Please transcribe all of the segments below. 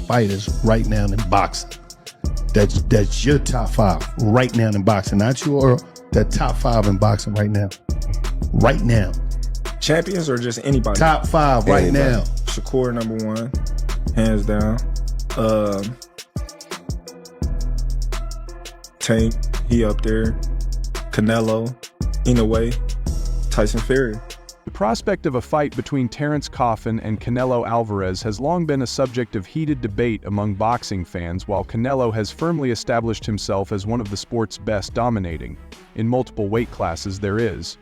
fighters right now in boxing. That's your top 5 right now in boxing. Not your that top 5 in boxing right now. Right now. Champions or just anybody? Top 5 right now. Shakur #1, hands down. Tank, he up there. Canelo, in a way. Tyson Fury. The prospect of a fight between Terence Crawford and Canelo Alvarez has long been a subject of heated debate among boxing fans, while Canelo has firmly established himself as one of the sport's best, dominating, in multiple weight classes there is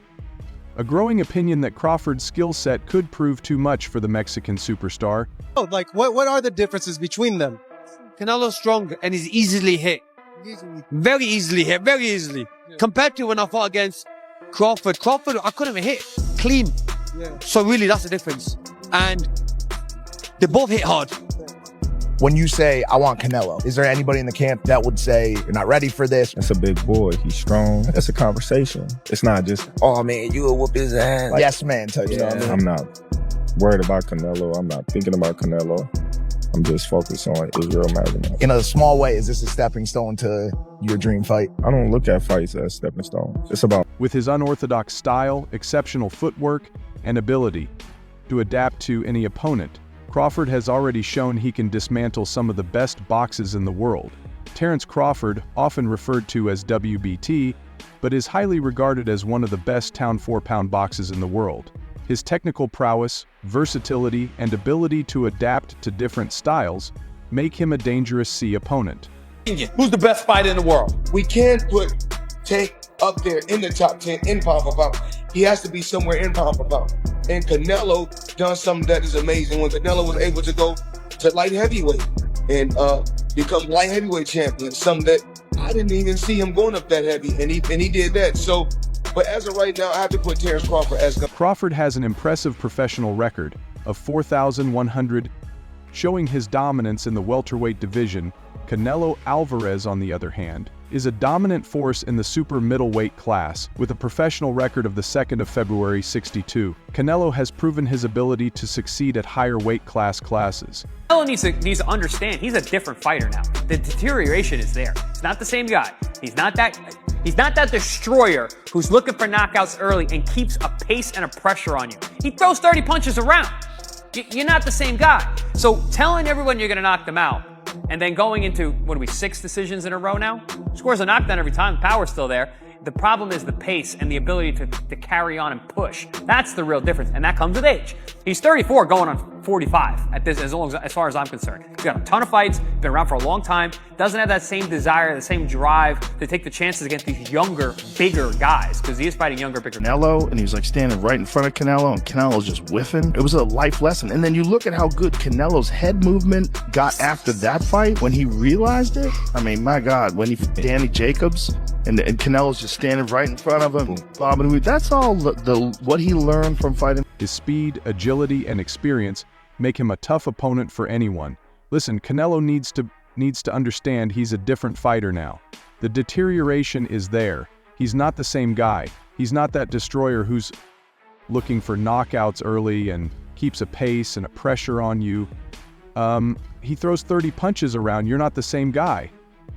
a growing opinion that Crawford's skill set could prove too much for the Mexican superstar. Like, what are the differences between them? Canelo's stronger and is easily hit. Very easily hit, very easily. Yeah. Compared to when I fought against Crawford, I couldn't even hit clean. Yeah. So really, that's the difference. And they both hit hard. When you say, I want Canelo, is there anybody in the camp that would say, you're not ready for this? That's a big boy. He's strong. That's a conversation. It's not just, oh man, you will whoop his ass. Like, yes, man, type yeah. stuff. I'm not worried about Canelo. I'm not thinking about Canelo. I'm just focused on Israel Magomedov. In a small way, is this a stepping stone to your dream fight? I don't look at fights as stepping stones. It's about... With his unorthodox style, exceptional footwork, and ability to adapt to any opponent, Crawford has already shown he can dismantle some of the best boxes in the world. Terence Crawford, often referred to as WBT, but is highly regarded as one of the best town 4-pound boxers in the world. His technical prowess, versatility, and ability to adapt to different styles make him a dangerous C opponent. Who's the best fighter in the world? We can't put Tank up there in the top 10 in pound for pound. He has to be somewhere in pound for pound. And Canelo done something that is amazing when Canelo was able to go to light heavyweight and become light heavyweight champion, something that I didn't even see him going up that heavy, and he did that. So, but as of right now, I have to put Terence Crawford as... Crawford has an impressive professional record of 4,100, showing his dominance in the welterweight division. Canelo Alvarez, on the other hand, is a dominant force in the super middleweight class, with a professional record of the 2nd of February 62. Canelo has proven his ability to succeed at higher weight classes. Canelo needs to understand he's a different fighter now. The deterioration is there. He's not the same guy. He's not that destroyer who's looking for knockouts early and keeps a pace and a pressure on you. He throws 30 punches around. You're not the same guy. So telling everyone you're going to knock them out and then going into, 6 decisions in a row now? Scores a knockdown every time. The power's still there. The problem is the pace and the ability to carry on and push. That's the real difference, and that comes with age. He's 34 going on 45 at this, as far as I'm concerned. He's got a ton of fights, been around for a long time, doesn't have that same desire, the same drive to take the chances against these younger, bigger guys, because he is fighting younger, bigger guys. Canelo, and he was like standing right in front of Canelo, and Canelo's just whiffing. It was a life lesson. And then you look at how good Canelo's head movement got after that fight when he realized it. I mean, my God, when he Danny Jacobs, and Canelo's just standing right in front of him, bobbing. That's all what he learned from fighting. His speed, agility, and experience make him a tough opponent for anyone. Listen, Canelo needs to understand he's a different fighter now. The deterioration is there. He's not the same guy. He's not that destroyer who's looking for knockouts early and keeps a pace and a pressure on you. He throws 30 punches around. You're not the same guy.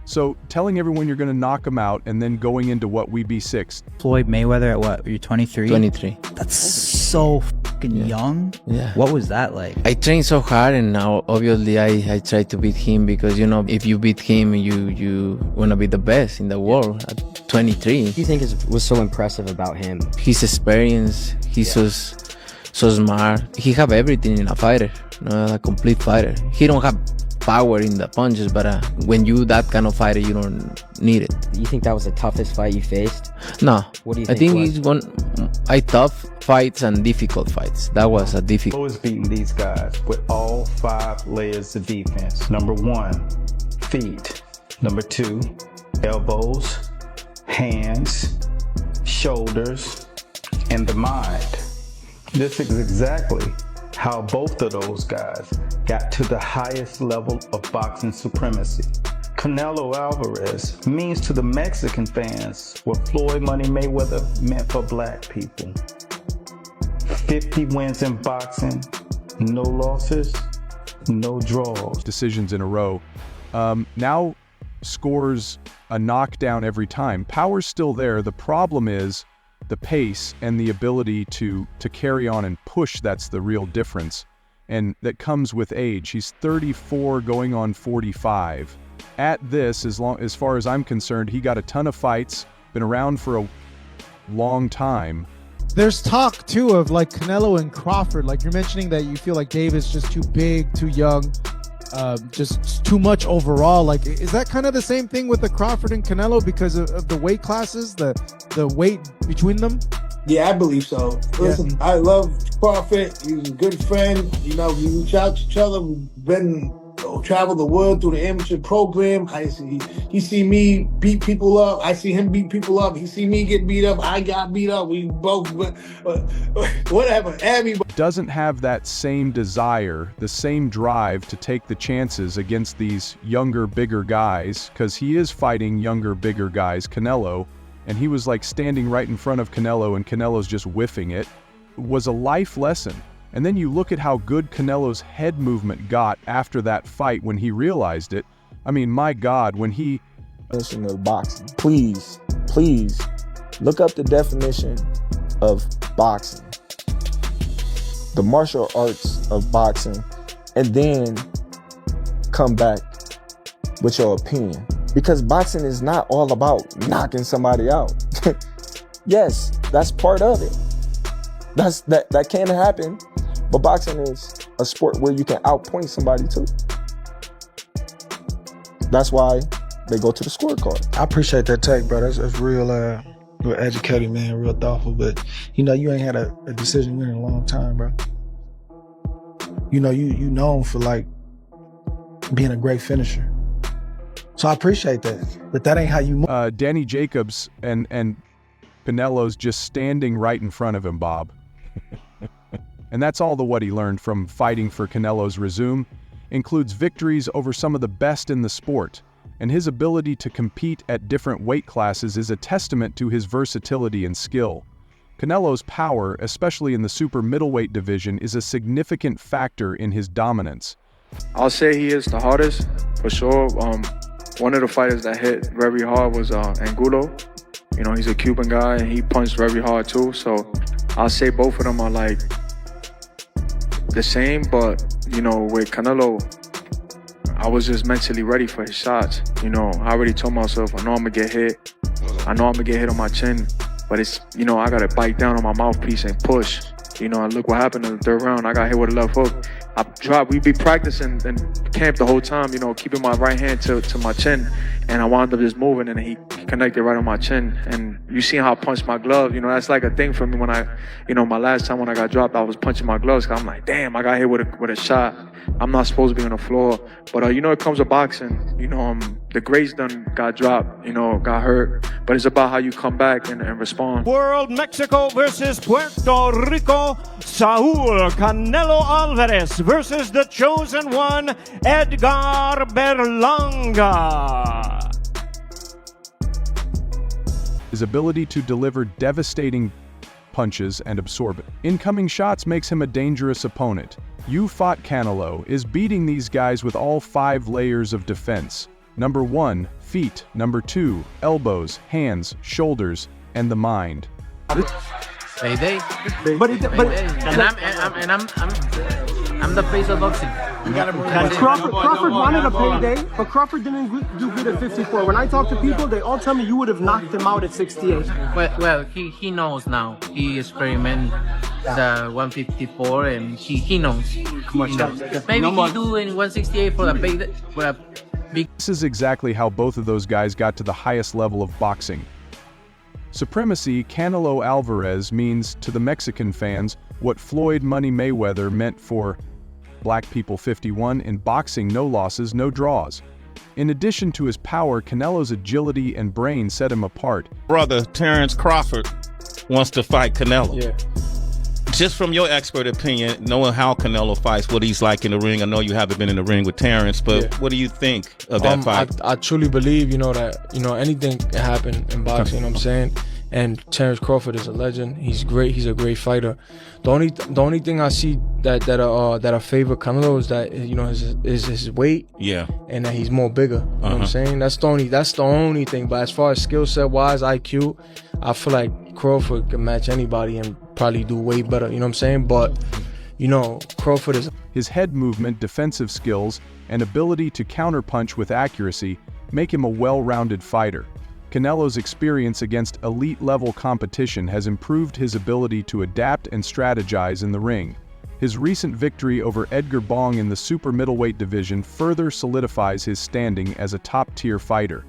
So telling everyone you're going to knock him out and then going into what we be 6th. Floyd Mayweather at what? You're 23? 23. That's so fucking young. Yeah. What was that like? I trained so hard, and now obviously I try to beat him because, if you beat him, you want to be the best in the world at 23. What do you think was so impressive about him? His experience, he's so smart. He have everything in a fighter, a complete fighter. He don't have power in the punches, but when you that kind of fighter, you don't need it. You think that was the toughest fight you faced? No. What do you think? I think it's tough fights and difficult fights. That was a difficult. Always beating these guys with all 5 layers of defense. Number 1, feet. Number 2, elbows, hands, shoulders, and the mind. This is exactly how both of those guys got to the highest level of boxing supremacy. Canelo Alvarez means to the Mexican fans what Floyd Money Mayweather meant for black people. 50 wins in boxing, no losses, No draws. Decisions in a row. Now scores a knockdown every time. Power's still there. The problem is the pace and the ability to carry on and push. That's the real difference. And that comes with age. He's 34 going on 45. At this, as far as I'm concerned, he got a ton of fights, been around for a long time. There's talk too of like Canelo and Crawford. Like you're mentioning that you feel like Dave is just too big, too young, just too much overall. Like, is that kind of the same thing with the Crawford and Canelo because of the weight classes, the weight between them? Yeah, I believe so. Listen, I love Crawford. He's a good friend. You know, we reach out to each other. We've traveled the world through the amateur program. He see me beat people up. I see him beat people up. He see me get beat up. I got beat up. We both, whatever. Everybody Doesn't have that same desire, the same drive to take the chances against these younger, bigger guys, because he is fighting younger, bigger guys, Canelo, and he was like standing right in front of Canelo, and Canelo's just whiffing it. Was a life lesson. And then you look at how good Canelo's head movement got after that fight when he realized it. I mean, my God, when he... Definition of boxing. Please, please, look up the definition of boxing. The martial arts of boxing, and then come back with your opinion. Because boxing is not all about knocking somebody out. Yes, that's part of it. That can happen. But boxing is a sport where you can outpoint somebody too. That's why they go to the scorecard. I appreciate that take, bro. That's real educated, man, real thoughtful. But you know, you ain't had a decision win in a long time, bro. You know, you known for like being a great finisher. So I appreciate that. But that ain't how you move. Danny Jacobs and Canelo's just standing right in front of him, Bob. And that's all what he learned from fighting for Canelo's resume, includes victories over some of the best in the sport, and his ability to compete at different weight classes is a testament to his versatility and skill. Canelo's power, especially in the super middleweight division, is a significant factor in his dominance. I'll say he is the hardest, for sure. One of the fighters that hit very hard was Angulo. You know, he's a Cuban guy, and he punched very hard too, so I'll say both of them are like the same, but you know, with Canelo, I was just mentally ready for his shots. You know, I already told myself, I know I'm gonna get hit. I know I'm gonna get hit on my chin, but it's, you know, I gotta bite down on my mouthpiece and push. You know, and look what happened in the third round. I got hit with a left hook. We'd be practicing in camp the whole time, you know, keeping my right hand to my chin, and I wound up just moving, and he connected right on my chin. And you see how I punched my glove, you know, that's like a thing for me when my last time when I got dropped, I was punching my gloves, 'cause I'm like, damn, I got hit with a shot. I'm not supposed to be on the floor. But, you know, it comes with boxing. You know, the greats done got dropped, you know, got hurt. But it's about how you come back and respond. World Mexico versus Puerto Rico. Saul Canelo Alvarez versus the chosen one, Edgar Berlanga. His ability to deliver devastating punches and absorb incoming shots makes him a dangerous opponent. You fought Canelo is beating these guys with all 5 layers of defense. Number 1, feet. Number 2, elbows, hands, shoulders, and the mind. Payday. I'm the face of boxing. Crawford wanted a payday, but Crawford didn't do good at 54. When I talk to people, they all tell me you would have knocked him out at 68. Well, he knows now. He experimented the 154, and he knows. Maybe he do in 168 for the payday. This is exactly how both of those guys got to the highest level of boxing. Supremacy Canelo Alvarez means to the Mexican fans what Floyd Money Mayweather meant for Black People 51 in boxing: no losses, no draws. In addition to his power, Canelo's agility and brain set him apart. Brother Terence Crawford wants to fight Canelo. Yeah. Just from your expert opinion, knowing how Canelo fights, what he's like in the ring. I know you haven't been in the ring with Terence, but what do you think of that fight? I truly believe, that, anything can happen in boxing, you know what I'm saying? And Terence Crawford is a legend. He's great. He's a great fighter. The only thing I see that favor Canelo is that, you know, is his weight. Yeah. And that he's more bigger. You know what I'm saying? That's the only thing. But as far as skill set wise, IQ, I feel like Crawford can match anybody and probably do way better. You know what I'm saying? But, you know, Crawford is... His head movement, defensive skills, and ability to counterpunch with accuracy make him a well-rounded fighter. Canelo's experience against elite-level competition has improved his ability to adapt and strategize in the ring. His recent victory over Edgar Bong in the super middleweight division further solidifies his standing as a top-tier fighter.